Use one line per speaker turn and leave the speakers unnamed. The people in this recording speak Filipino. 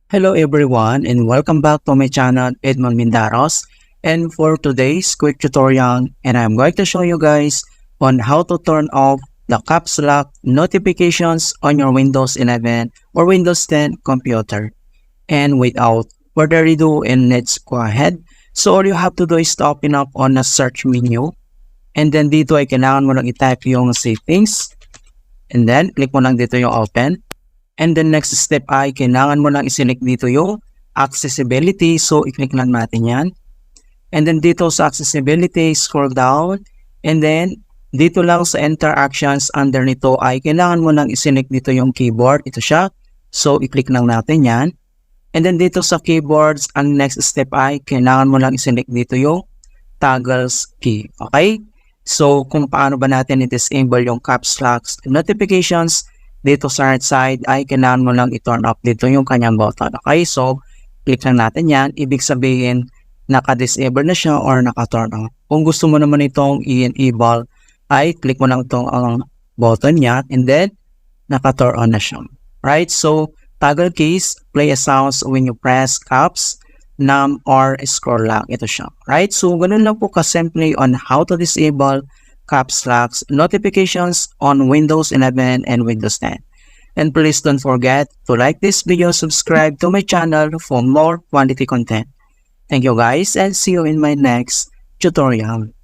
Hello everyone and welcome back to my channel Edmond Mindaros, and for today's quick tutorial and I'm going to show you guys on how to turn off the caps lock notifications on your Windows 11 or Windows 10 computer. And without further ado, and let's go ahead. So all you have to do is to open up on the search menu, and then dito ay kailangan mo lang i-type yung settings, and then click mo lang dito yung open. And the next step ay kailangan mo lang i-select dito yung accessibility. So, i-click lang natin yan. And then dito sa accessibility, scroll down. And then dito lang sa interactions under nito ay kailangan mo lang i-select dito yung keyboard. Ito siya. So, i-click lang natin yan. And then dito sa keyboards, ang next step ay kailangan mo lang i-select dito yung toggles key. Okay? So, kung paano ba natin i-disable yung caps lock notifications, dito sa right side ay kailangan mo lang i-turn off dito yung kanyang button. Okay, so click lang natin yan. Ibig sabihin naka-disable na siya or naka-turn off. Kung gusto mo naman itong i-enable ay click mo lang itong button niya and then naka-turn on na siya. Right, so toggle keys play a sounds when you press caps, num or scroll lock. Ito siya. Right, so ganun lang po ka-simple on how to disable caps lock notifications on Windows 11 and Windows 10. And please don't forget to like this video, subscribe to my channel for more quality content. Thank you guys and see you in my next tutorial.